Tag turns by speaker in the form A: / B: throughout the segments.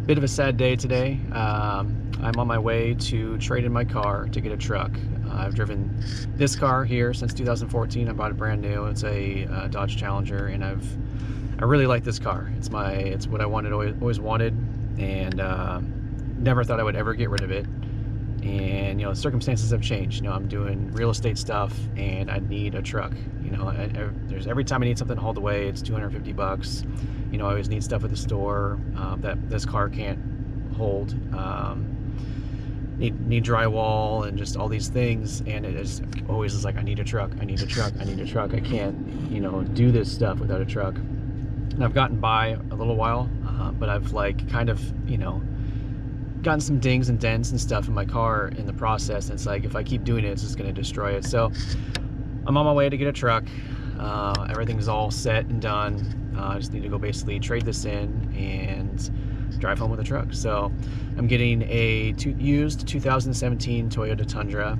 A: Bit of a sad day today. I'm on my way to trade in my car to get a truck. I've driven this car here since 2014. I bought it brand new. It's a Dodge Challenger, and I really like this car. It's what I always wanted, and never thought I would ever get rid of it. And circumstances have changed. I'm doing real estate stuff, and I need a truck. There's every time I need something hauled away, it's $250. I always need stuff at the store that this car can't hold. Need drywall and just all these things, and it is always is like, I need a truck, I need a truck, I need a truck. I can't do this stuff without a truck. And I've gotten by a little while, but I've gotten some dings and dents and stuff in my car in the process, and it's like, if I keep doing it, it's just going to destroy it. So I'm on my way to get a truck. Everything's all set and done. I just need to go basically trade this in and drive home with a truck. So I'm getting a used 2017 Toyota Tundra,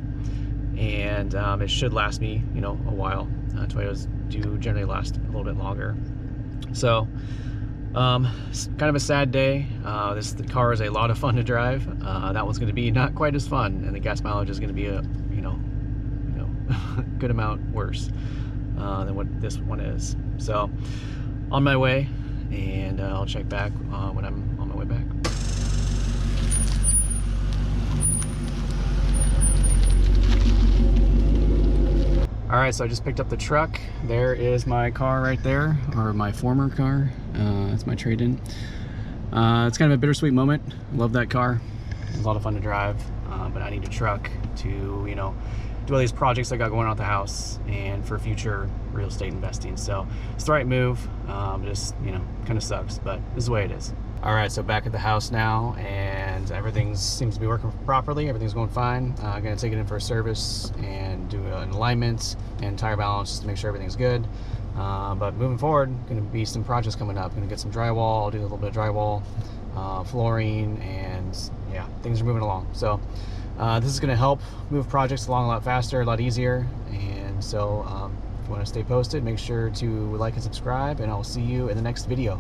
A: and it should last me a while. Toyotas do generally last a little bit longer. So it's kind of a sad day. The car is a lot of fun to drive. That one's going to be not quite as fun, and the gas mileage is going to be a good amount worse than what this one is. So on my way, and I'll check back when I'm on my way back. All right, so I just picked up the truck. There is my car right there, or my former car. It's my trade-in. It's kind of a bittersweet moment. I love that car. It's a lot of fun to drive, but I need a truck to, do all these projects I got going on at the house and for future real estate investing. So it's the right move. Just, kind of sucks, but this is the way it is. All right, so back at the house now, and everything seems to be working properly. Everything's going fine. I'm gonna take it in for a service and do an alignment and tire balance just to make sure everything's good. But moving forward, gonna be some projects coming up. Gonna get some drywall. I'll do a little bit of drywall, flooring, and yeah, things are moving along. So this is gonna help move projects along a lot faster, a lot easier. And so if you want to stay posted, make sure to like and subscribe, and I'll see you in the next video.